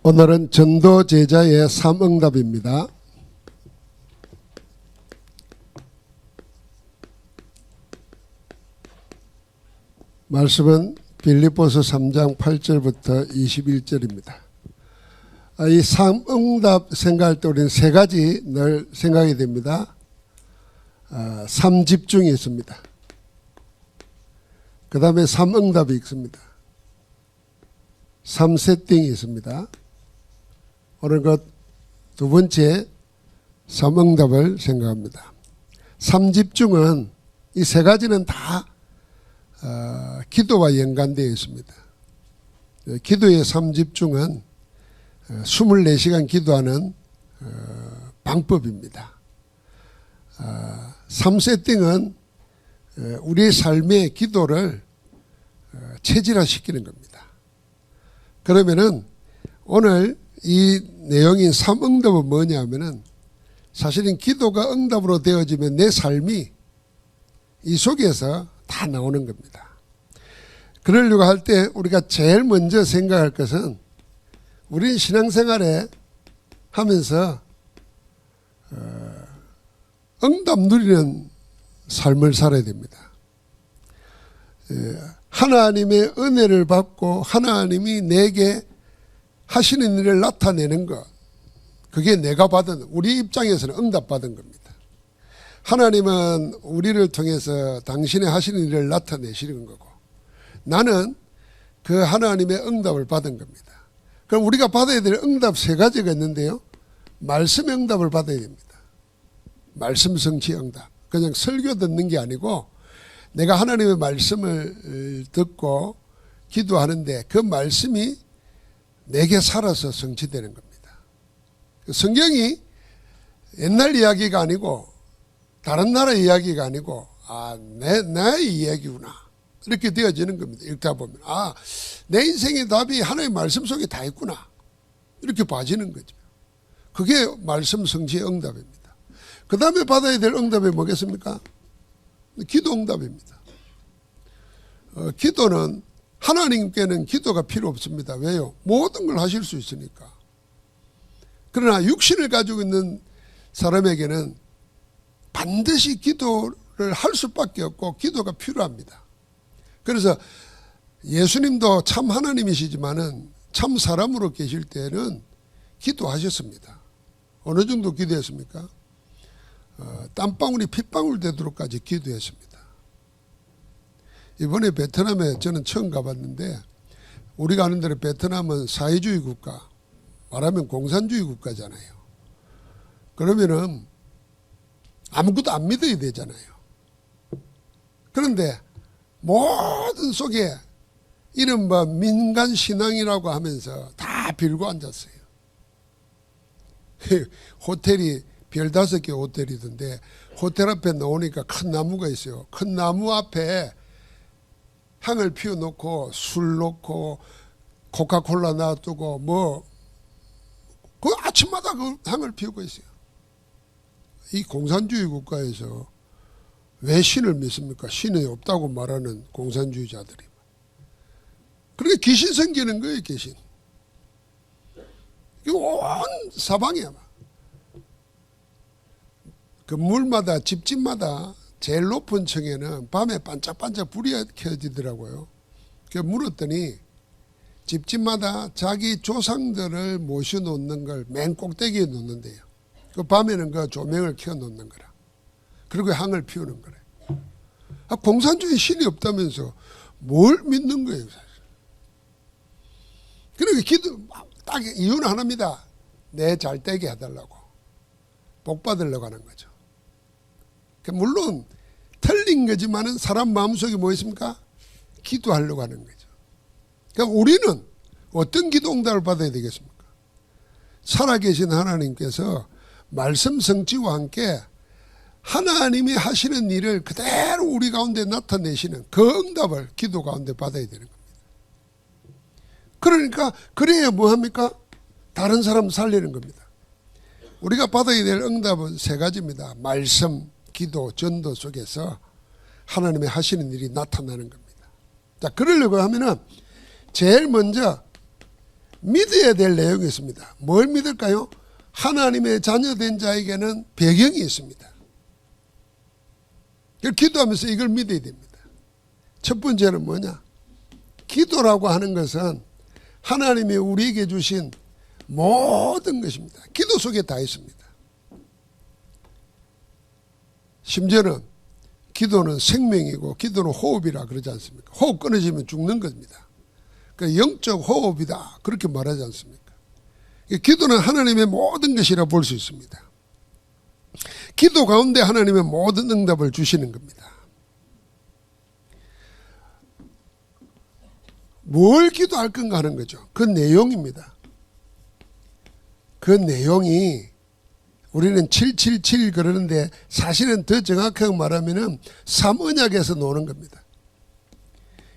오늘은 전도 제자의 3응답입니다. 말씀은 빌립보서 3장 8절부터 21절입니다. 이 3응답 생각할 때 우리는 세 가지 늘 생각이 됩니다. 3집중이 있습니다. 그 다음에 3응답이 있습니다. 3세팅이 있습니다. 오늘 두 번째 3응답을 생각합니다. 3집중은 이 세 가지는 다 기도와 연관되어 있습니다. 기도의 3집중은 24시간 기도하는 방법입니다. 3세팅은 우리의 삶의 기도를 체질화시키는 겁니다. 그러면은 오늘 이 내용인 3응답은 뭐냐면은 사실은 기도가 응답으로 되어지면 내 삶이 이 속에서 다 나오는 겁니다. 그러려고 할 때 우리가 제일 먼저 생각할 것은 우리는 신앙생활에 하면서 응답 누리는 삶을 살아야 됩니다. 하나님의 은혜를 받고 하나님이 내게 하시는 일을 나타내는 것, 그게 내가 받은, 우리 입장에서는 응답받은 겁니다. 하나님은 우리를 통해서 당신의 하시는 일을 나타내시는 거고 나는 그 하나님의 응답을 받은 겁니다. 그럼 우리가 받아야 될 응답 세 가지가 있는데요. 말씀의 응답을 받아야 됩니다. 말씀 성취 응답. 그냥 설교 듣는 게 아니고 내가 하나님의 말씀을 듣고 기도하는데 그 말씀이 내게 살아서 성취되는 겁니다. 성경이 옛날 이야기가 아니고 다른 나라 이야기가 아니고 나의 이야기구나 이렇게 되어지는 겁니다. 읽다 보면 내 인생의 답이 하나님의 말씀 속에 다 있구나 이렇게 봐지는 거죠. 그게 말씀 성취의 응답입니다. 그 다음에 받아야 될 응답이 뭐겠습니까? 기도 응답입니다. 기도는 하나님께는 기도가 필요 없습니다. 왜요? 모든 걸 하실 수 있으니까. 그러나 육신을 가지고 있는 사람에게는 반드시 기도를 할 수밖에 없고 기도가 필요합니다. 그래서 예수님도 참 하나님이시지만은 참 사람으로 계실 때는 기도하셨습니다. 어느 정도 기도했습니까? 땀방울이 핏방울 되도록까지 기도했습니다. 이번에 베트남에 저는 처음 가봤는데 우리가 아는 대로 베트남은 사회주의 국가, 말하면 공산주의 국가잖아요. 그러면은 아무것도 안 믿어야 되잖아요. 그런데 모든 속에 이른바 민간신앙이라고 하면서 다 빌고 앉았어요. 호텔이 별 5개 호텔이던데 호텔 앞에 나오니까 큰 나무가 있어요. 큰 나무 앞에 향을 피워놓고 술 놓고 코카콜라 놔두고 그 아침마다 그 향을 피우고 있어요. 이 공산주의 국가에서 왜 신을 믿습니까? 신이 없다고 말하는 공산주의자들이. 그렇게 귀신 생기는 거예요, 귀신. 온 사방이야. 건물마다, 집집마다 제일 높은 층에는 밤에 반짝반짝 불이 켜지더라고요. 그래서 물었더니 집집마다 자기 조상들을 모셔놓는 걸 맨 꼭대기에 놓는데요. 그 밤에는 그 조명을 켜놓는 거라. 그리고 향을 피우는 거래. 공산주의 신이 없다면서 뭘 믿는 거예요, 사실. 그러니까 기도, 딱 이유는 하나입니다. 내 잘 되게 해달라고. 복 받으려고 하는 거죠. 물론 틀린 거지만은 사람 마음속에 뭐 있습니까? 기도하려고 하는 거죠. 그러니까 우리는 어떤 기도 응답을 받아야 되겠습니까? 살아계신 하나님께서 말씀 성취와 함께 하나님이 하시는 일을 그대로 우리 가운데 나타내시는 그 응답을 기도 가운데 받아야 되는 겁니다. 그러니까 그래야 뭐합니까? 다른 사람 살리는 겁니다. 우리가 받아야 될 응답은 세 가지입니다. 말씀, 기도, 전도 속에서 하나님의 하시는 일이 나타나는 겁니다. 자, 그러려고 하면은 제일 먼저 믿어야 될 내용이 있습니다. 뭘 믿을까요? 하나님의 자녀된 자에게는 배경이 있습니다. 기도하면서 이걸 믿어야 됩니다. 첫 번째는 뭐냐? 기도라고 하는 것은 하나님이 우리에게 주신 모든 것입니다. 기도 속에 다 있습니다. 심지어는 기도는 생명이고 기도는 호흡이라 그러지 않습니까? 호흡 끊어지면 죽는 겁니다. 그러니까 영적 호흡이다 그렇게 말하지 않습니까? 기도는 하나님의 모든 것이라 볼 수 있습니다. 기도 가운데 하나님의 모든 응답을 주시는 겁니다. 뭘 기도할 건가 하는 거죠. 그 내용입니다. 그 내용이 우리는 777 그러는데 사실은 더 정확하게 말하면 삼언약에서 노는 겁니다.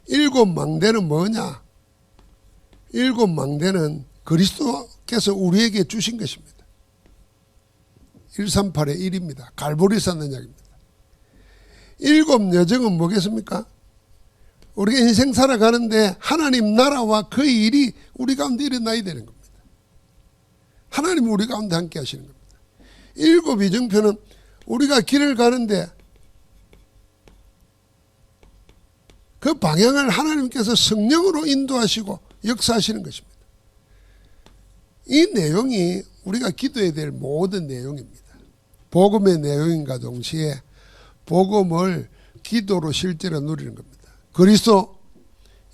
일곱 망대는 뭐냐? 일곱 망대는 그리스도께서 우리에게 주신 것입니다. 138의 1입니다. 갈보리산 언약입니다. 일곱 여정은 뭐겠습니까? 우리가 인생 살아가는데 하나님 나라와 그 일이 우리 가운데 일어나야 되는 겁니다. 하나님이 우리 가운데 함께 하시는 겁니다. 일곱 이정표는 우리가 길을 가는데 그 방향을 하나님께서 성령으로 인도하시고 역사하시는 것입니다. 이 내용이 우리가 기도해야 될 모든 내용입니다. 복음의 내용인가 동시에 복음을 기도로 실제로 누리는 겁니다. 그리스도,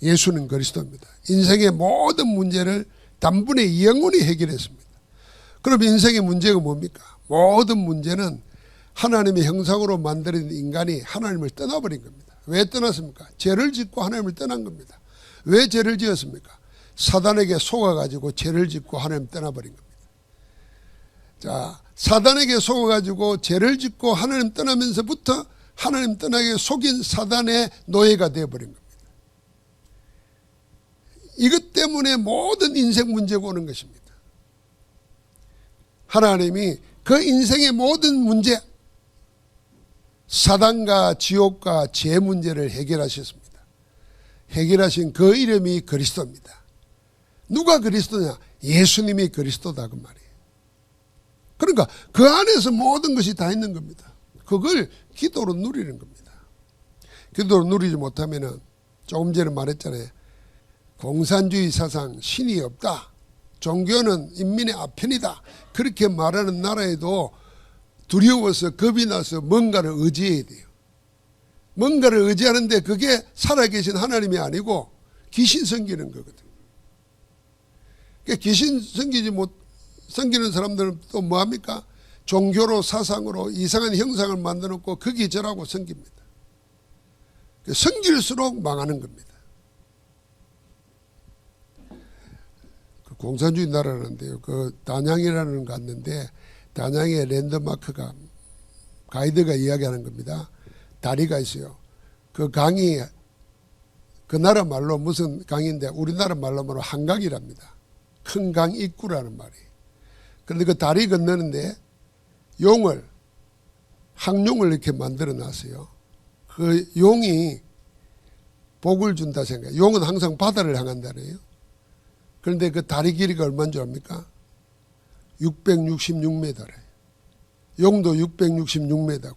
예수는 그리스도입니다. 인생의 모든 문제를 단번에 영원히 해결했습니다. 그럼 인생의 문제가 뭡니까? 모든 문제는 하나님의 형상으로 만들어진 인간이 하나님을 떠나버린 겁니다. 왜 떠났습니까? 죄를 짓고 하나님을 떠난 겁니다. 왜 죄를 지었습니까? 사단에게 속아가지고 죄를 짓고 하나님 떠나버린 겁니다. 자, 사단에게 속아가지고 죄를 짓고 하나님 떠나면서부터 하나님 떠나게 속인 사단의 노예가 되어버린 겁니다. 이것 때문에 모든 인생 문제가 오는 것입니다. 하나님이 그 인생의 모든 문제, 사단과 지옥과 죄 문제를 해결하셨습니다. 해결하신 그 이름이 그리스도입니다. 누가 그리스도냐? 예수님이 그리스도다 그 말이에요. 그러니까 그 안에서 모든 것이 다 있는 겁니다. 그걸 기도로 누리는 겁니다. 기도로 누리지 못하면 조금 전에 말했잖아요. 공산주의 사상, 신이 없다. 종교는 인민의 아편이다. 그렇게 말하는 나라에도 두려워서 겁이 나서 뭔가를 의지해야 돼요. 뭔가를 의지하는데 그게 살아계신 하나님이 아니고 귀신 섬기는 거거든요. 그러니까 귀신 섬기는 사람들은 또 뭐합니까? 종교로 사상으로 이상한 형상을 만들어 놓고 거기 절하고 섬깁니다. 섬길수록 망하는 겁니다. 그 공산주의 나라는데요. 그 단양이라는 거 갔는데 단양의 랜드마크가 가이드가 이야기하는 겁니다. 다리가 있어요. 그 강이 그 나라 말로 무슨 강인데 우리나라 말로 말하면 한강이랍니다. 큰 강 입구라는 말이에요. 그런데 그 다리 건너는데 용을 항용을 이렇게 만들어 놨어요. 그 용이 복을 준다 생각해요. 용은 항상 바다를 향한다네요. 그런데 그 다리 길이가 얼마인 줄 압니까? 666m래. 용도 666m고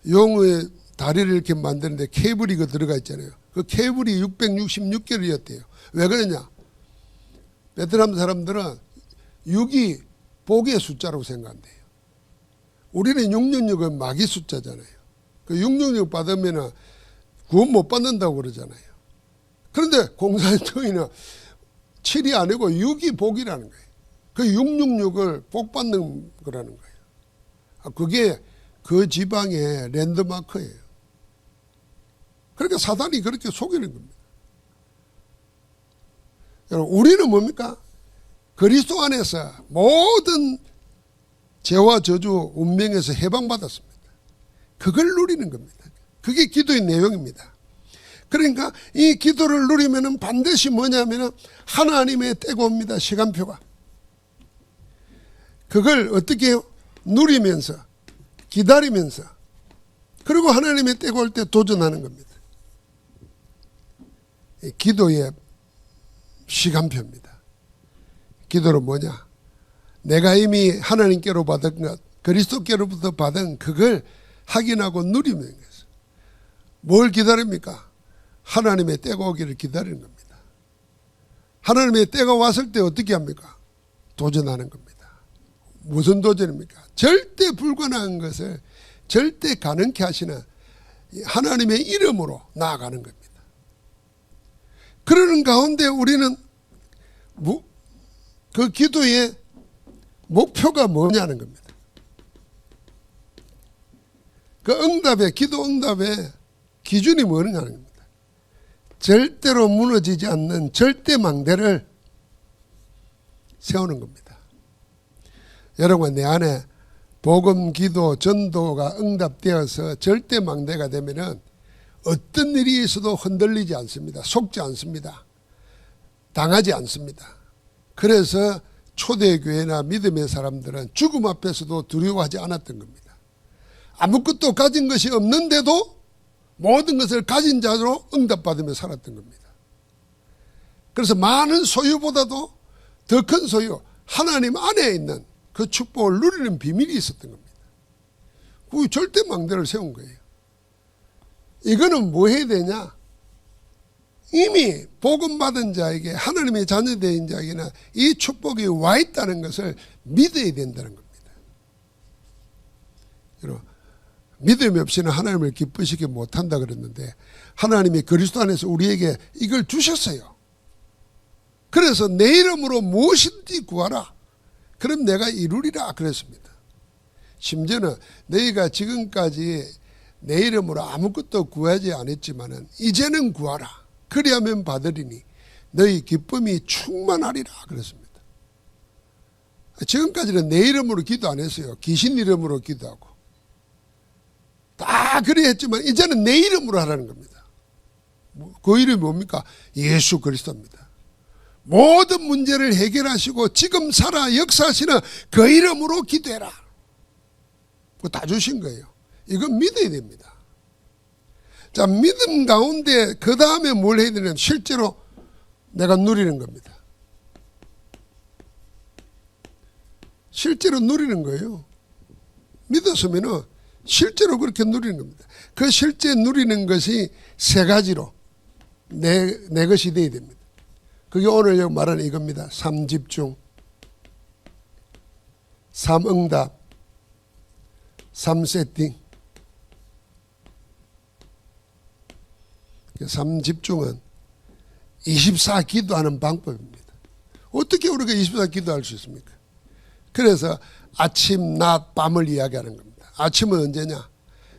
용의 다리를 이렇게 만드는데 케이블이 그 들어가 있잖아요. 그 케이블이 666개였대요. 왜 그러냐? 베트남 사람들은 6이 복의 숫자라고 생각한대요. 우리는 666은 마귀 숫자잖아요. 그 666 받으면 구원 못 받는다고 그러잖아요. 그런데 공산주의는 7이 아니고 6이 복이라는 거예요. 그 666을 복 받는 거라는 거예요. 그게 그 지방의 랜드마크예요. 그러니까 사단이 그렇게 속이는 겁니다. 여러분, 우리는 뭡니까? 그리스도 안에서 모든 죄와 저주 운명에서 해방받았습니다. 그걸 누리는 겁니다. 그게 기도의 내용입니다. 그러니까 이 기도를 누리면 반드시 뭐냐면 하나님의 때가 옵니다. 시간표가. 그걸 어떻게 해요? 누리면서 기다리면서 그리고 하나님의 때가 올 때 도전하는 겁니다. 기도의 시간표입니다. 기도는 뭐냐? 내가 이미 하나님께로 받은 것, 그리스도께로부터 받은 그걸 확인하고 누리는 것이에요. 뭘 기다립니까? 하나님의 때가 오기를 기다리는 겁니다. 하나님의 때가 왔을 때 어떻게 합니까? 도전하는 겁니다. 무슨 도전입니까? 절대 불가능한 것을 절대 가능케 하시는 하나님의 이름으로 나아가는 겁니다. 그러는 가운데 우리는 그 기도의 목표가 뭐냐는 겁니다. 그 응답의, 기도 응답의 기준이 뭐냐는 겁니다. 절대로 무너지지 않는 절대망대를 세우는 겁니다. 여러분, 내 안에 복음, 기도, 전도가 응답되어서 절대망대가 되면은 어떤 일이 있어도 흔들리지 않습니다. 속지 않습니다. 당하지 않습니다. 그래서 초대교회나 믿음의 사람들은 죽음 앞에서도 두려워하지 않았던 겁니다. 아무것도 가진 것이 없는데도 모든 것을 가진 자로 응답받으며 살았던 겁니다. 그래서 많은 소유보다도 더 큰 소유, 하나님 안에 있는 그 축복을 누리는 비밀이 있었던 겁니다. 그 절대망대를 세운 거예요. 이거는 뭐 해야 되냐? 이미 복음 받은 자에게, 하나님의 자녀된 자에게는 이 축복이 와 있다는 것을 믿어야 된다는 겁니다. 여러분, 믿음이 없이는 하나님을 기쁘시게 못한다 그랬는데 하나님이 그리스도 안에서 우리에게 이걸 주셨어요. 그래서 내 이름으로 무엇인지 구하라. 그럼 내가 이루리라 그랬습니다. 심지어는 너희가 지금까지 내 이름으로 아무것도 구하지 않았지만은 이제는 구하라. 그리하면 받으리니 너희 기쁨이 충만하리라 그랬습니다. 지금까지는 내 이름으로 기도 안 했어요. 귀신 이름으로 기도하고 다 그래 했지만 이제는 내 이름으로 하라는 겁니다. 그 이름이 뭡니까? 예수 그리스도입니다. 모든 문제를 해결하시고 지금 살아 역사하시는 그 이름으로 기도해라. 그거 다 주신 거예요. 이건 믿어야 됩니다. 자, 믿음 가운데 그 다음에 뭘 해야 되냐면 실제로 내가 누리는 겁니다. 실제로 누리는 거예요. 믿었으면은 실제로 그렇게 누리는 겁니다. 그 실제 누리는 것이 세 가지로 내 것이 되어야 됩니다. 그게 오늘 말하는 이겁니다. 3집중, 3응답, 3세팅. 3집중은 24 기도하는 방법입니다. 어떻게 우리가 24 기도할 수 있습니까? 그래서 아침, 낮, 밤을 이야기하는 겁니다. 아침은 언제냐?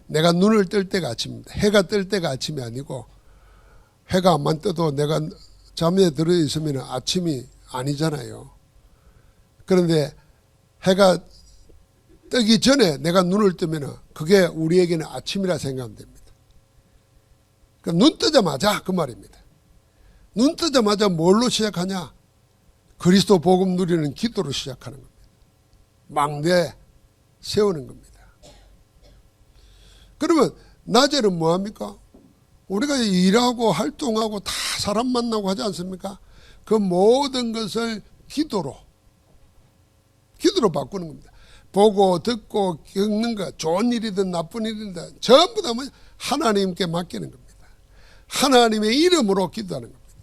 내가 눈을 뜰 때가 아침입니다. 해가 뜰 때가 아침이 아니고 해가 안만 떠도 내가 잠에 들어있으면 아침이 아니잖아요. 그런데 해가 뜨기 전에 내가 눈을 뜨면 그게 우리에게는 아침이라 생각하면 됩니다. 눈 뜨자마자 그 말입니다. 눈 뜨자마자 뭘로 시작하냐? 그리스도 복음 누리는 기도로 시작하는 겁니다. 망대 세우는 겁니다. 그러면 낮에는 뭐합니까? 우리가 일하고 활동하고 다 사람 만나고 하지 않습니까? 그 모든 것을 기도로 바꾸는 겁니다. 보고 듣고 겪는 것, 좋은 일이든 나쁜 일이든 전부 다 하나님께 맡기는 겁니다. 하나님의 이름으로 기도하는 겁니다.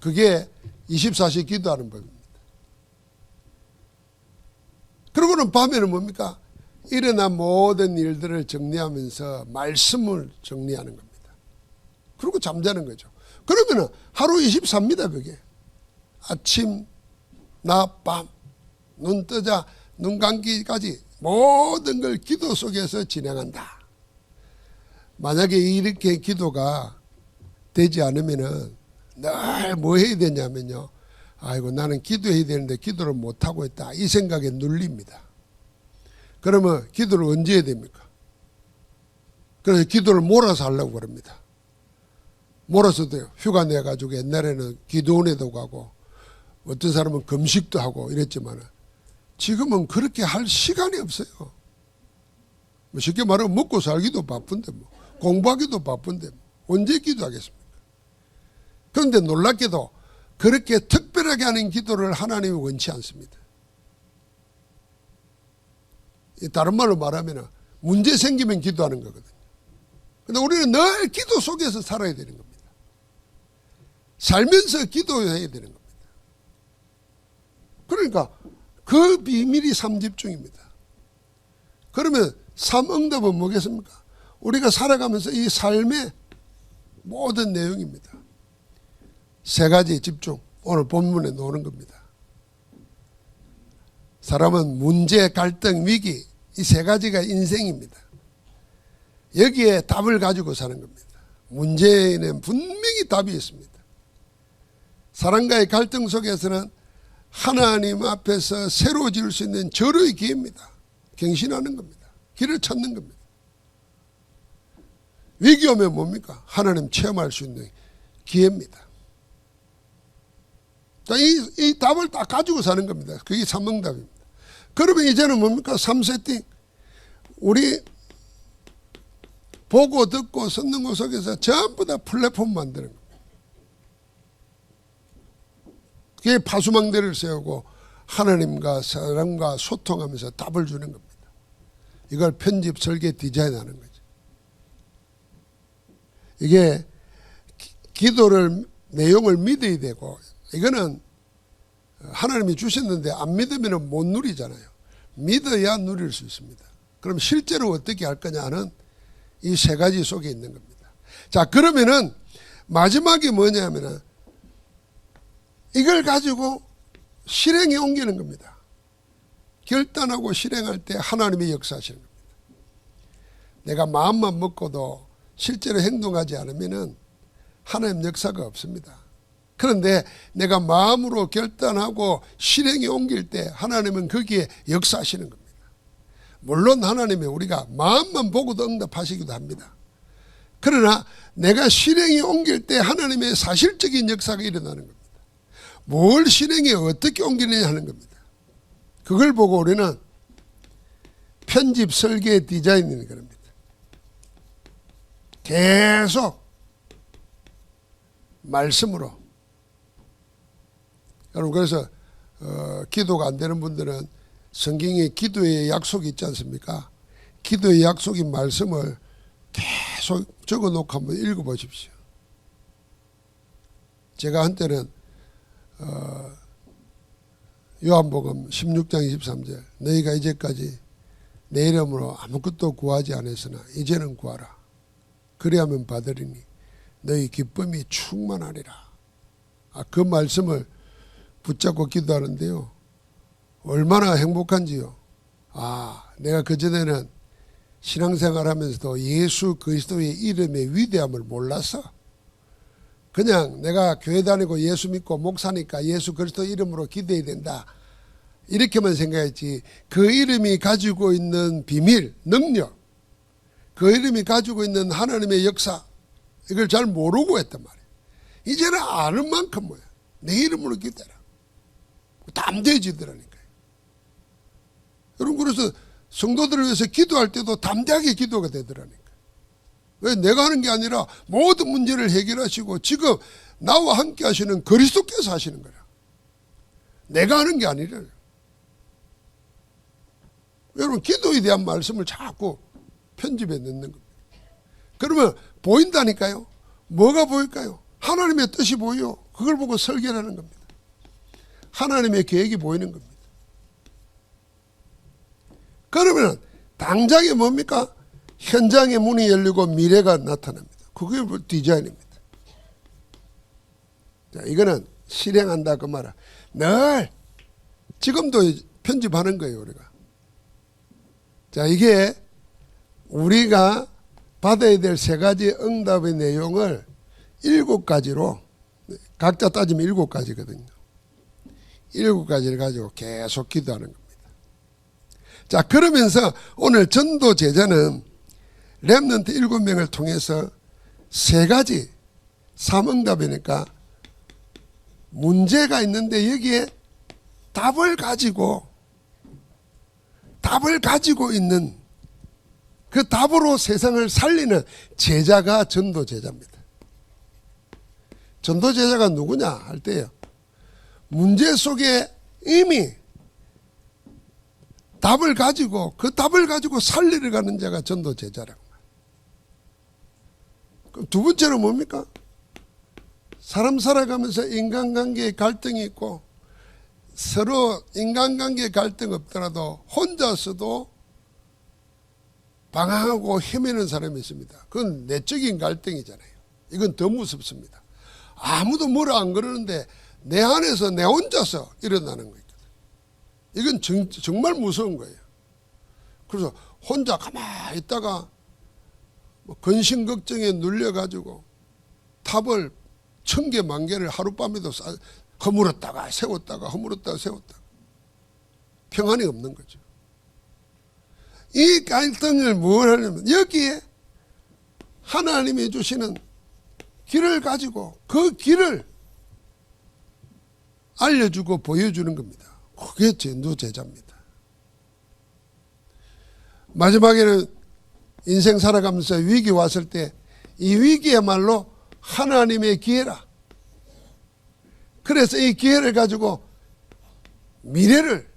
그게 24시 기도하는 법입니다. 그러고는 밤에는 뭡니까? 일어난 모든 일들을 정리하면서 말씀을 정리하는 겁니다. 그리고 잠자는 거죠. 그러면 하루 24입니다. 그게 아침, 낮, 밤, 눈 뜨자 눈 감기까지 모든 걸 기도 속에서 진행한다. 만약에 이렇게 기도가 되지 않으면은 늘 뭐 해야 되냐면요. 아이고 나는 기도해야 되는데 기도를 못하고 있다. 이 생각에 눌립니다. 그러면 기도를 언제 해야 됩니까? 그래서 기도를 몰아서 하려고 그럽니다. 몰아서 돼요. 휴가 내가지고 옛날에는 기도원에도 가고 어떤 사람은 금식도 하고 이랬지만 지금은 그렇게 할 시간이 없어요. 뭐 쉽게 말하면 먹고 살기도 바쁜데 뭐 공부하기도 바쁜데 뭐 언제 기도하겠습니까? 그런데 놀랍게도 그렇게 특별한 치열하게 하는 기도를 하나님이 원치 않습니다. 다른 말로 말하면 문제 생기면 기도하는 거거든요. 근데 우리는 늘 기도 속에서 살아야 되는 겁니다. 살면서 기도해야 되는 겁니다. 그러니까 그 비밀이 삼집중입니다. 그러면 삼응답은 뭐겠습니까? 우리가 살아가면서 이 삶의 모든 내용입니다. 세 가지 집중, 오늘 본문에 놓는 겁니다. 사람은 문제, 갈등, 위기, 이 세 가지가 인생입니다. 여기에 답을 가지고 사는 겁니다. 문제에는 분명히 답이 있습니다. 사람과의 갈등 속에서는 하나님 앞에서 새로 지을 수 있는 절호의 기회입니다. 갱신하는 겁니다. 길을 찾는 겁니다. 위기 오면 뭡니까? 하나님 체험할 수 있는 기회입니다. 이 답을 딱 가지고 사는 겁니다. 그게 삼응답입니다. 그러면 이제는 뭡니까? 3세팅. 우리 보고 듣고 듣는 것 속에서 전부 다 플랫폼 만드는 겁니다. 그게 파수망대를 세우고 하나님과 사람과 소통하면서 답을 주는 겁니다. 이걸 편집, 설계, 디자인하는 거죠. 이게 기도를 내용을 믿어야 되고 이거는 하나님이 주셨는데 안 믿으면 못 누리잖아요. 믿어야 누릴 수 있습니다. 그럼 실제로 어떻게 할 거냐는 이 세 가지 속에 있는 겁니다. 자, 그러면은 마지막이 뭐냐면은 이걸 가지고 실행에 옮기는 겁니다. 결단하고 실행할 때 하나님이 역사하시는 겁니다. 내가 마음만 먹고도 실제로 행동하지 않으면은 하나님 역사가 없습니다. 그런데 내가 마음으로 결단하고 실행에 옮길 때 하나님은 거기에 역사하시는 겁니다. 물론 하나님이 우리가 마음만 보고도 응답하시기도 합니다. 그러나 내가 실행에 옮길 때 하나님의 사실적인 역사가 일어나는 겁니다. 뭘 실행에 어떻게 옮기느냐 하는 겁니다. 그걸 보고 우리는 편집, 설계, 디자인이라는 겁니다. 계속 말씀으로. 여러분 그래서 기도가 안 되는 분들은 성경에 기도의 약속이 있지 않습니까? 기도의 약속인 말씀을 계속 적어놓고 한번 읽어보십시오. 제가 한때는 요한복음 16장 23절 너희가 이제까지 내 이름으로 아무것도 구하지 않았으나 이제는 구하라. 그리하면 받으리니 너희 기쁨이 충만하리라. 그 말씀을 붙잡고 기도하는데요. 얼마나 행복한지요. 내가 그전에는 신앙생활 하면서도 예수 그리스도의 이름의 위대함을 몰라서 그냥 내가 교회 다니고 예수 믿고 목사니까 예수 그리스도 이름으로 기도해야 된다. 이렇게만 생각했지 그 이름이 가지고 있는 비밀, 능력, 그 이름이 가지고 있는 하나님의 역사 이걸 잘 모르고 했단 말이에요. 이제는 아는 만큼 뭐야. 내 이름으로 기도해라. 담대해지더라니까요. 여러분 그래서 성도들을 위해서 기도할 때도 담대하게 기도가 되더라니까요. 왜 내가 하는 게 아니라 모든 문제를 해결하시고 지금 나와 함께 하시는 그리스도께서 하시는 거야. 내가 하는 게 아니라. 여러분 기도에 대한 말씀을 자꾸 편집해 넣는 겁니다. 그러면 보인다니까요. 뭐가 보일까요? 하나님의 뜻이 보여. 그걸 보고 설계를 하는 겁니다. 하나님의 계획이 보이는 겁니다. 그러면 당장에 뭡니까? 현장의 문이 열리고 미래가 나타납니다. 그게 디자인입니다. 자, 이거는 실행한다 그 말은 늘 지금도 편집하는 거예요, 우리가. 자, 이게 우리가 받아야 될 세 가지 응답의 내용을 7가지로 각자 따지면 7가지거든요. 7가지를 가지고 계속 기도하는 겁니다. 자, 그러면서 오늘 전도 제자는 렘넌트 7명을 통해서 3가지 삼응답이니까 문제가 있는데 여기에 답을 가지고 있는 그 답으로 세상을 살리는 제자가 전도 제자입니다. 전도 제자가 누구냐 할 때요. 문제 속에 이미 답을 가지고 그 답을 가지고 살리러 가는 자가 전도 제자라고. 그럼 두 번째는 뭡니까? 사람 살아가면서 인간관계에 갈등이 있고 서로 인간관계에 갈등 없더라도 혼자서도 방황하고 헤매는 사람이 있습니다. 그건 내적인 갈등이잖아요. 이건 더 무섭습니다. 아무도 뭐라 안 그러는데 내 안에서 내 혼자서 일어나는 거거든. 이건 정말 무서운 거예요. 그래서 혼자 가만히 있다가 근심 걱정에 눌려가지고 탑을 1000개, 10,000개를 하룻밤에도 허물었다가 세웠다가 허물었다가 세웠다가 평안이 없는 거죠. 이 갈등을 뭘 하냐면 여기에 하나님이 주시는 길을 가지고 그 길을 알려주고 보여주는 겁니다. 그게 전도 제자입니다. 마지막에는 인생 살아가면서 위기 왔을 때 이 위기야말로 하나님의 기회라. 그래서 이 기회를 가지고 미래를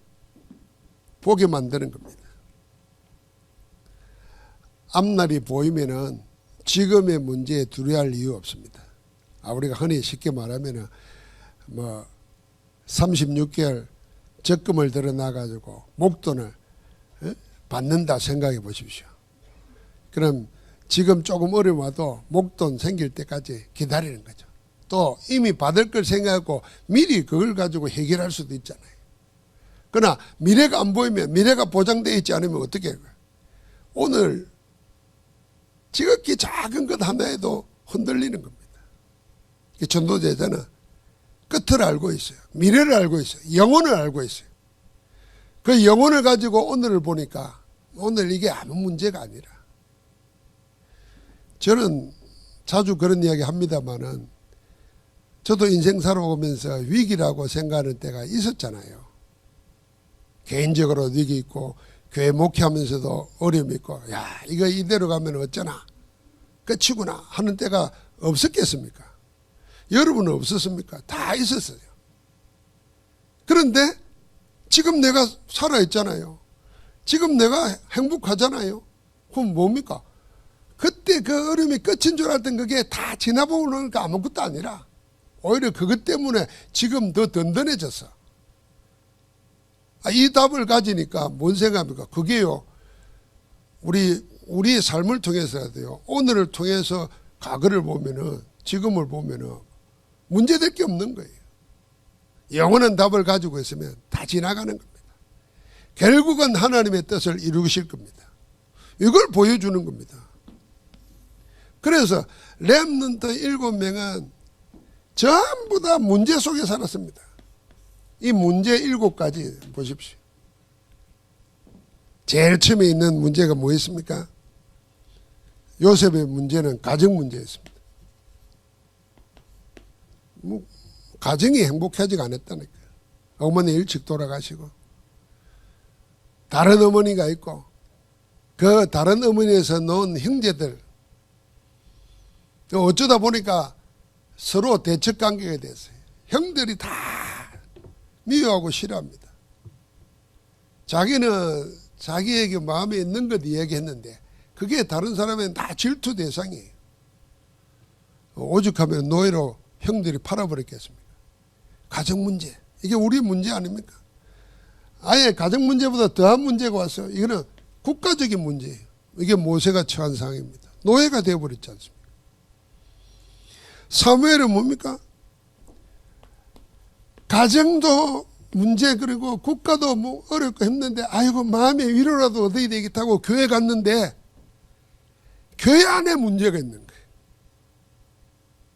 보게 만드는 겁니다. 앞날이 보이면은 지금의 문제에 두려워할 이유 없습니다. 우리가 흔히 쉽게 말하면은 36개월 적금을 들어 놔가지고 목돈을 받는다 생각해 보십시오. 그럼 지금 조금 어려워도 목돈 생길 때까지 기다리는 거죠. 또 이미 받을 걸 생각하고 미리 그걸 가지고 해결할 수도 있잖아요. 그러나 미래가 안 보이면, 미래가 보장되어 있지 않으면 어떻게 해요? 오늘 지극히 작은 것 하나에도 흔들리는 겁니다. 전도제자는 끝을 알고 있어요. 미래를 알고 있어요. 영혼을 알고 있어요. 그 영혼을 가지고 오늘을 보니까 오늘 이게 아무 문제가 아니라, 저는 자주 그런 이야기 합니다만은 저도 인생 살아오면서 위기라고 생각하는 때가 있었잖아요. 개인적으로 위기 있고 교회 목회하면서도 어려움이 있고, 야 이거 이대로 가면 어쩌나 끝이구나 하는 때가 없었겠습니까? 여러분은 없었습니까? 다 있었어요. 그런데 지금 내가 살아있잖아요. 지금 내가 행복하잖아요. 그럼 뭡니까? 그때 그 어려움이 끝인 줄 알았던 그게 다 지나보고 나니까 아무것도 아니라 오히려 그것 때문에 지금 더 든든해졌어. 이 답을 가지니까 뭔 생각합니까? 그게요, 우리의 삶을 통해서라도요, 오늘을 통해서 과거를 보면은, 지금을 보면은 문제될 게 없는 거예요. 영원한 답을 가지고 있으면 다 지나가는 겁니다. 결국은 하나님의 뜻을 이루실 겁니다. 이걸 보여주는 겁니다. 그래서 렘넌트 7명은 전부 다 문제 속에 살았습니다. 이 문제 7가지 보십시오. 제일 처음에 있는 문제가 뭐였습니까? 요셉의 문제는 가정 문제였습니다. 가정이 행복하지가 않았다니까요. 어머니 일찍 돌아가시고 다른 어머니가 있고 그 다른 어머니에서 놓은 형제들, 어쩌다 보니까 서로 대척 관계가 됐어요. 형들이 다 미워하고 싫어합니다. 자기는 자기에게 마음에 있는 것 이야기했는데 그게 다른 사람은 다 질투 대상이에요. 오죽하면 노예로 형들이 팔아버렸겠습니까? 가정 문제, 이게 우리 문제 아닙니까? 아예 가정 문제보다 더한 문제가 왔어요. 이거는 국가적인 문제예요. 이게 모세가 처한 상황입니다. 노예가 되어버렸지 않습니까? 사무엘은 뭡니까? 가정도 문제, 그리고 국가도 뭐 어렵고 힘든데 아이고 마음의 위로라도 얻어야 되겠다고 교회 갔는데 교회 안에 문제가 있는 거예요.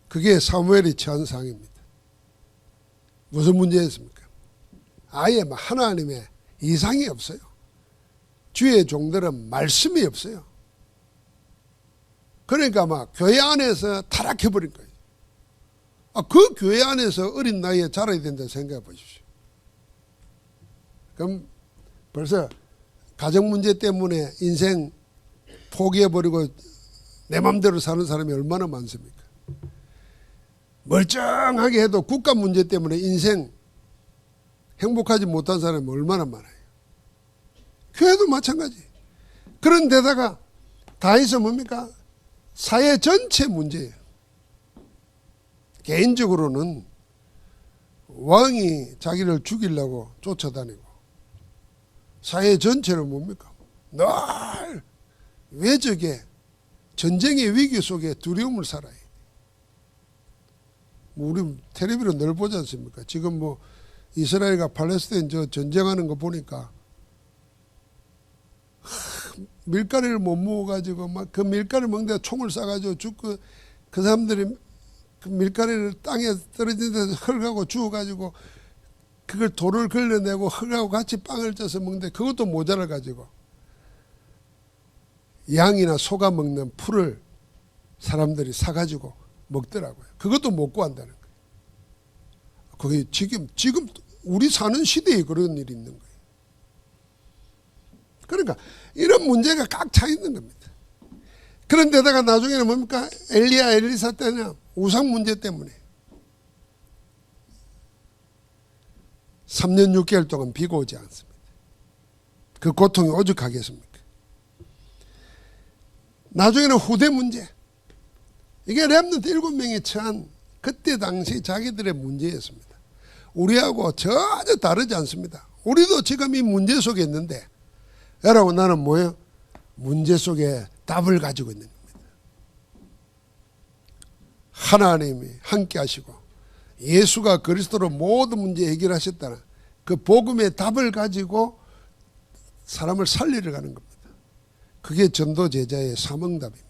그게 사무엘이 처한 상황입니다. 무슨 문제였습니까? 아예 하나님의 이상이 없어요. 주의 종들은 말씀이 없어요. 그러니까 교회 안에서 타락해버린 거예요. 그 교회 안에서 어린 나이에 자라야 된다고 생각해 보십시오. 그럼 벌써 가정 문제 때문에 인생 포기해버리고 내 맘대로 사는 사람이 얼마나 많습니까? 멀쩡하게 해도 국가 문제 때문에 인생 행복하지 못한 사람이 얼마나 많아요. 교회도 마찬가지. 그런데다가 다윗은 뭡니까? 사회 전체 문제예요. 개인적으로는 왕이 자기를 죽이려고 쫓아다니고 사회 전체를 뭡니까? 늘 외적의 전쟁의 위기 속에 두려움을 살아요. 우리 텔레비로 늘 보지 않습니까? 지금 뭐 이스라엘과 팔레스타인 저 전쟁하는 거 보니까 밀가루를 못 먹어가지고 막 그 밀가루 먹는데 총을 쏴가지고 죽고 그 사람들이 그 밀가루를 땅에 떨어진 데서 흙하고 주워가지고 그걸 돌을 걸러내고 흙하고 같이 빵을 쪄서 먹는데 그것도 모자라 가지고 양이나 소가 먹는 풀을 사람들이 사가지고 먹더라고요. 그것도 못 구한다는 거예요. 그게 지금 우리 사는 시대에 그런 일이 있는 거예요. 그러니까 이런 문제가 꽉 차 있는 겁니다. 그런데다가 나중에는 뭡니까? 엘리야 엘리사 때는 우상 문제 때문에 3년 6개월 동안 비가 오지 않습니다. 그 고통이 오죽하겠습니까? 나중에는 후대 문제. 이게 렘넌트 7명이 처한 그때 당시 자기들의 문제였습니다. 우리하고 전혀 다르지 않습니다. 우리도 지금 이 문제 속에 있는데 여러분 나는 뭐예요? 문제 속에 답을 가지고 있는 겁니다. 하나님이 함께 하시고 예수가 그리스도로 모든 문제 해결하셨다는 그 복음의 답을 가지고 사람을 살리러 가는 겁니다. 그게 전도 제자의 사명답입니다.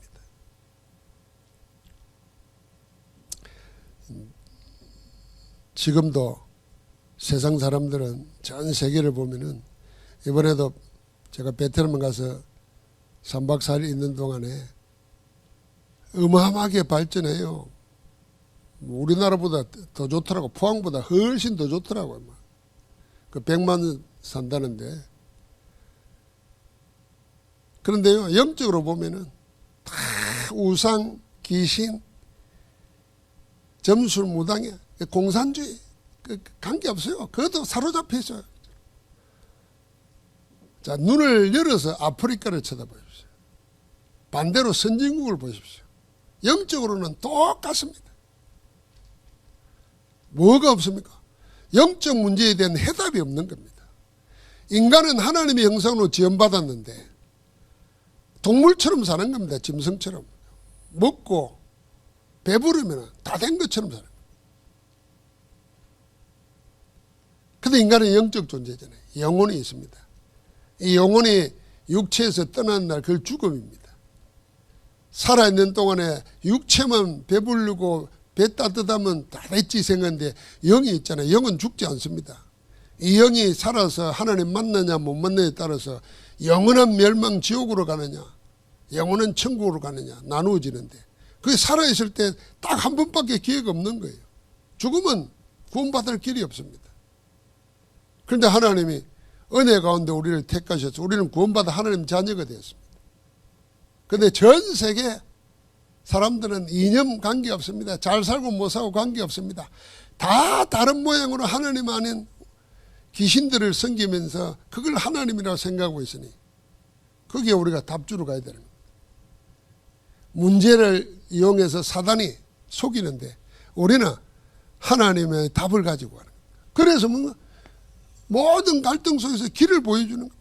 지금도 세상 사람들은 전 세계를 보면은 이번에도 제가 베트남 가서 3박 4일 있는 동안에 어마어마하게 발전해요. 우리나라보다 더 좋더라고. 포항보다 훨씬 더 좋더라고요. 그 100만 원 산다는데. 그런데요, 영적으로 보면은 다 우상, 귀신, 점술, 무당이 공산주의 관계없어요. 그것도 사로잡혀 있어요. 자, 눈을 열어서 아프리카를 쳐다보십시오. 반대로 선진국을 보십시오. 영적으로는 똑같습니다. 뭐가 없습니까? 영적 문제에 대한 해답이 없는 겁니다. 인간은 하나님의 형상으로 지음받았는데 동물처럼 사는 겁니다. 짐승처럼. 먹고 배부르면 다 된 것처럼 사는 겁니다. 근데 인간은 영적 존재잖아요. 영혼이 있습니다. 이 영혼이 육체에서 떠나는 날 그걸 죽음입니다. 살아있는 동안에 육체만 배부르고 배 따뜻하면 다 됐지 생각하는데 영이 있잖아요. 영은 죽지 않습니다. 이 영이 살아서 하나님 만나냐 못 만나냐에 따라서 영원한 멸망 지옥으로 가느냐 영원한 천국으로 가느냐 나누어지는데 그게 살아있을 때 딱 한 번밖에 기회가 없는 거예요. 죽으면 구원받을 길이 없습니다. 그런데 하나님이 은혜 가운데 우리를 택하셔서 우리는 구원받아 하나님 자녀가 되었습니다. 그런데 전 세계 사람들은 이념 관계없습니다. 잘 살고 못 살고 관계없습니다. 다 다른 모양으로 하나님 아닌 귀신들을 섬기면서 그걸 하나님이라고 생각하고 있으니 거기에 우리가 답주로 가야 되는 겁니다. 문제를 이용해서 사단이 속이는데 우리는 하나님의 답을 가지고 가는 겁니다. 그래서 뭔가 모든 갈등 속에서 길을 보여주는 겁니다.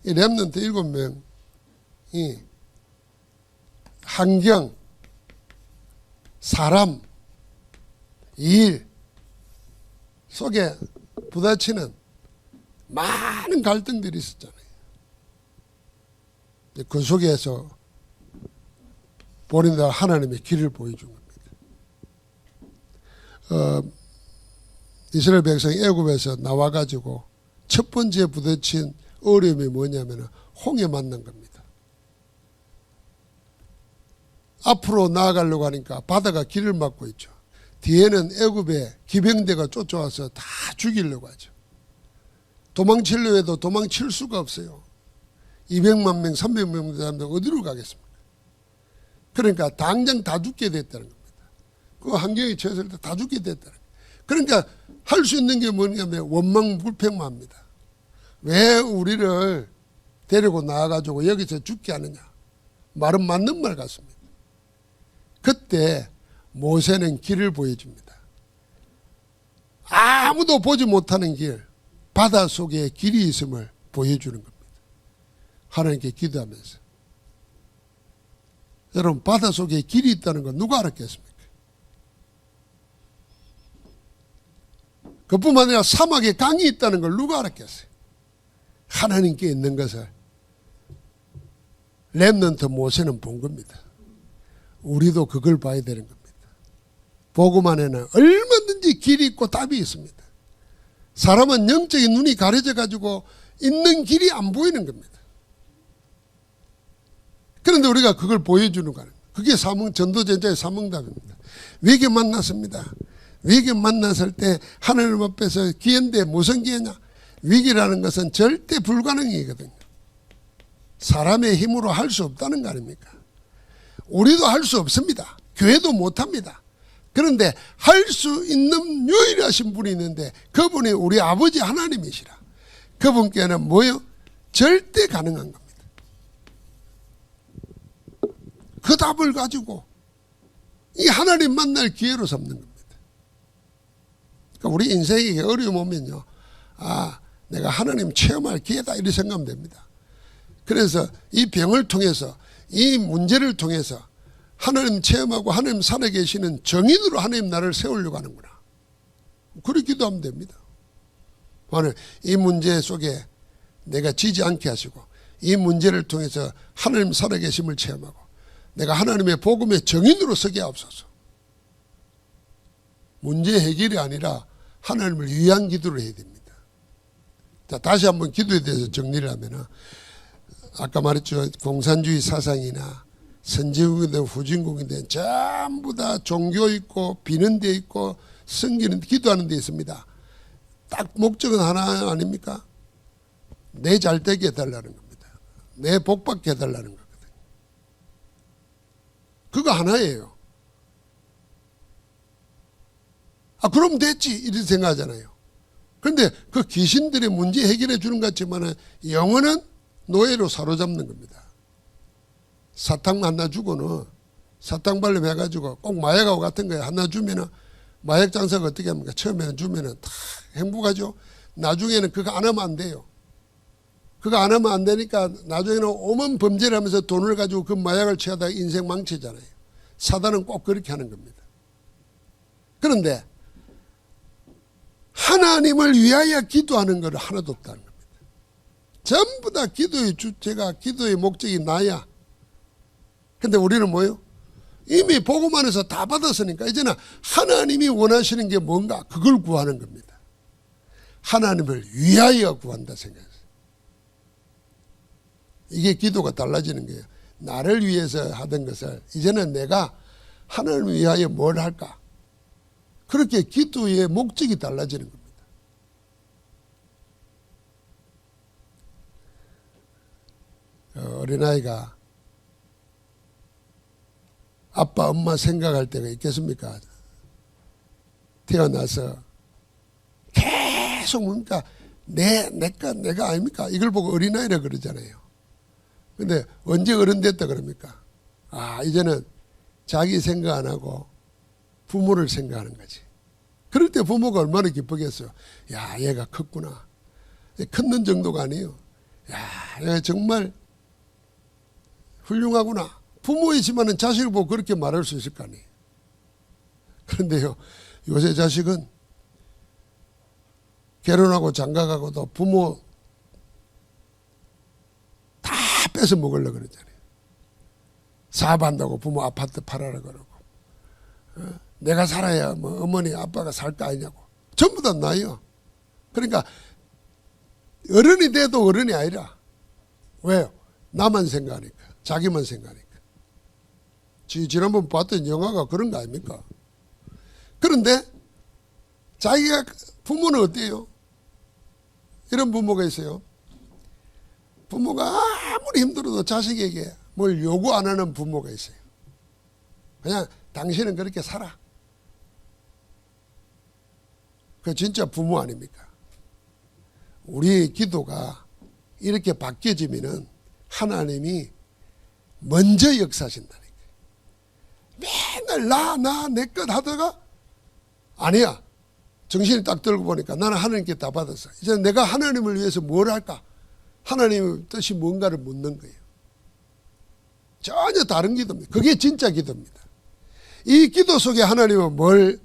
이 렘넌트 7명이 환경, 사람, 일 속에 부딪히는 많은 갈등들이 있었잖아요. 그 속에서 본인들 하나님의 길을 보여준 겁니다. 이스라엘 백성이 애굽에서 나와가지고 첫 번째 부딪힌 어려움이 뭐냐면 홍해 만난 겁니다. 앞으로 나아가려고 하니까 바다가 길을 막고 있죠. 뒤에는 애굽의 기병대가 쫓아와서 다 죽이려고 하죠. 도망치려고 해도 도망칠 수가 없어요. 200만 명, 300명 사람들 어디로 가겠습니까? 그러니까 당장 다 죽게 됐다는 겁니다. 그 환경에 처했을 때 다 죽게 됐다는 겁니다. 그러니까 할 수 있는 게 뭐냐면 원망불평만 합니다. 왜 우리를 데리고 나와가지고 여기서 죽게 하느냐. 말은 맞는 말 같습니다. 그때 모세는 길을 보여줍니다. 아무도 보지 못하는 길, 바다 속에 길이 있음을 보여주는 겁니다. 하나님께 기도하면서. 여러분, 바다 속에 길이 있다는 건 누가 알았겠습니까? 그뿐만 아니라 사막에 강이 있다는 걸 누가 알았겠어요? 하나님께 있는 것을 렘넌트 모세는 본 겁니다. 우리도 그걸 봐야 되는 겁니다. 복음안에는 얼마든지 길이 있고 답이 있습니다. 사람은 영적인 눈이 가려져 가지고 있는 길이 안 보이는 겁니다. 그런데 우리가 그걸 보여주는 거예요. 그게 전도전자의 사명답입니다. 위기 만났습니다. 위기 만났을 때 하나님 앞에서 기회인데 무슨 기회냐? 위기라는 것은 절대 불가능이거든요. 사람의 힘으로 할 수 없다는 거 아닙니까? 우리도 할 수 없습니다. 교회도 못합니다. 그런데 할 수 있는 유일하신 분이 있는데 그분이 우리 아버지 하나님이시라. 그분께는 뭐요? 절대 가능한 겁니다. 그 답을 가지고 이 하나님 만날 기회로 삼는 겁니다. 그러니까 우리 인생에 어려움 오면요. 아, 내가 하나님 체험할 기회다 이렇게 생각하면 됩니다. 그래서 이 병을 통해서 이 문제를 통해서 하나님 체험하고 하나님 살아계시는 정인으로 하나님 나를 세우려고 하는구나. 그렇게 기도하면 됩니다. 하나님 이 문제 속에 내가 지지 않게 하시고 이 문제를 통해서 하나님 살아계심을 체험하고 내가 하나님의 복음의 정인으로 서게 하옵소서. 문제 해결이 아니라 하나님을 위한 기도를 해야 됩니다. 자, 다시 한번 기도에 대해서 정리를 하면은 아까 말했죠. 공산주의 사상이나 선진국이든 후진국이든 전부 다 종교 있고 비는 데 있고 성기는 기도하는 데 있습니다. 딱 목적은 하나 아닙니까? 내 잘되게 해달라는 겁니다. 내 복받게 해달라는 거거든요. 그거 하나예요. 아, 그럼 됐지 이렇게 생각하잖아요. 그런데 그 귀신들의 문제 해결해 주는 것 같지만 영혼은 노예로 사로잡는 겁니다. 사탕 하나 주고는 사탕발림 해가지고 꼭 마약하고 같은 거에 하나 주면은 마약 장사가 어떻게 합니까? 처음에는 주면은 다 행복하죠. 나중에는 그거 안 하면 안 돼요. 그거 안 하면 안 되니까 나중에는 오만 범죄를 하면서 돈을 가지고 그 마약을 취하다가 인생 망치잖아요. 사단은 꼭 그렇게 하는 겁니다. 그런데 하나님을 위하여 기도하는 것은 하나도 없다는 겁니다. 전부 다 기도의 주체가 기도의 목적이 나야. 근데 우리는 뭐요? 이미 복음 안에서 다 받았으니까 이제는 하나님이 원하시는 게 뭔가 그걸 구하는 겁니다. 하나님을 위하여 구한다 생각했어요. 이게 기도가 달라지는 거예요. 나를 위해서 하던 것을 이제는 내가 하나님을 위하여 뭘 할까? 그렇게 기도의 목적이 달라지는 겁니다. 어린아이가 아빠 엄마 생각할 때가 있겠습니까? 태어나서 계속 뭡니까? 내가 아닙니까? 이걸 보고 어린아이라 그러잖아요. 근데 언제 어른 됐다 그럽니까? 아, 이제는 자기 생각 안 하고 부모를 생각하는 거지. 그럴 때 부모가 얼마나 기쁘겠어요. 야, 얘가 컸구나. 컸는 정도가 아니에요. 야, 얘가 정말 훌륭하구나. 부모이지만은 자식을 보고 그렇게 말할 수 있을 거 아니에요. 그런데요, 요새 자식은 결혼하고 장가가고도 부모 다 뺏어 먹으려고 그러잖아요. 사업한다고 부모 아파트 팔아라 그러고. 내가 살아야 뭐 어머니 아빠가 살 거 아니냐고. 전부 다 나요. 그러니까 어른이 돼도 어른이 아니라. 왜요? 나만 생각하니까. 자기만 생각하니까. 지난번 봤던 영화가 그런 거 아닙니까? 그런데 자기가 부모는 어때요? 이런 부모가 있어요. 부모가 아무리 힘들어도 자식에게 뭘 요구 안 하는 부모가 있어요. 그냥 당신은 그렇게 살아. 그 진짜 부모 아닙니까? 우리 기도가 이렇게 바뀌어지면은 하나님이 먼저 역사하신다니까. 맨날 내 것 하다가 아니야. 정신이 딱 들고 보니까 나는 하나님께 다 받았어. 이제 내가 하나님을 위해서 뭘 할까? 하나님의 뜻이 뭔가를 묻는 거예요. 전혀 다른 기도입니다. 그게 진짜 기도입니다. 이 기도 속에 하나님은 뭘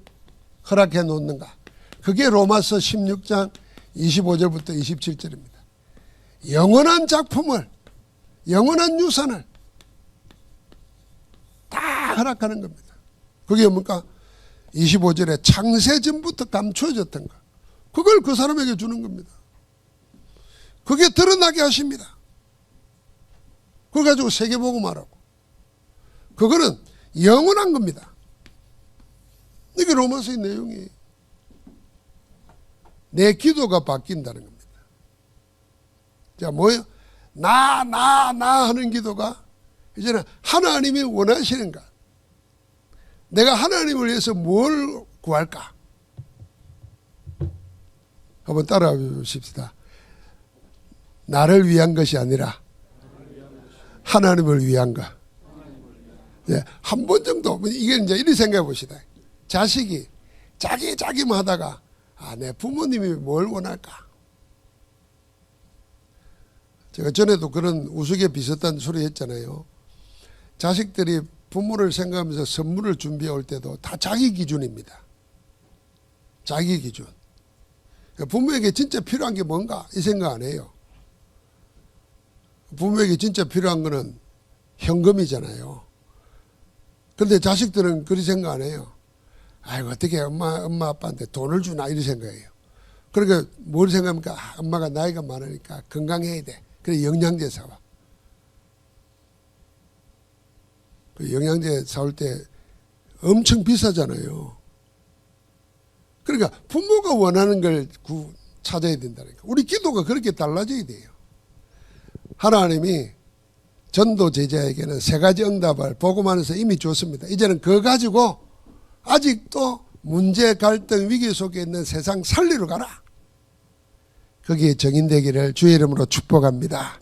허락해 놓는가? 그게 로마서 16장 25절부터 27절입니다. 영원한 작품을, 영원한 유산을 다 허락하는 겁니다. 그게 뭡니까? 25절에 창세전부터 감추어졌던 것. 그걸 그 사람에게 주는 겁니다. 그게 드러나게 하십니다. 그걸 가지고 세계복음하라고. 그거는 영원한 겁니다. 이게 로마서의 내용이에요. 내 기도가 바뀐다는 겁니다. 자, 뭐예요? 나 하는 기도가 이제는 하나님이 원하시는 것. 내가 하나님을 위해서 뭘 구할까? 한번 따라해 보십시다. 나를 위한 것이 아니라 하나님을 위한 것. 예, 한 번 정도, 이게 이제 이렇게 생각해 봅시다. 자식이 자기만 하다가, 내 부모님이 뭘 원할까? 제가 전에도 그런 우스개 비슷한 소리 했잖아요. 자식들이 부모를 생각하면서 선물을 준비해 올 때도 다 자기 기준입니다. 자기 기준. 부모에게 진짜 필요한 게 뭔가? 이 생각 안 해요. 부모에게 진짜 필요한 거는 현금이잖아요. 그런데 자식들은 그리 생각 안 해요. 아이고, 어떻게 엄마 아빠한테 돈을 주나 이런 생각해요. 그러니까 뭘 생각합니까? 엄마가 나이가 많으니까 건강해야 돼. 그래 영양제 사와. 그 영양제 사올 때 엄청 비싸잖아요. 그러니까 부모가 원하는 걸 찾아야 된다니까. 우리 기도가 그렇게 달라져야 돼요. 하나님이 전도 제자에게는 3가지 응답을 복음 안에서 이미 줬습니다. 이제는 그거 가지고 아직도 문제, 갈등, 위기 속에 있는 세상 살리러 가라. 거기에 정인되기를 주의 이름으로 축복합니다.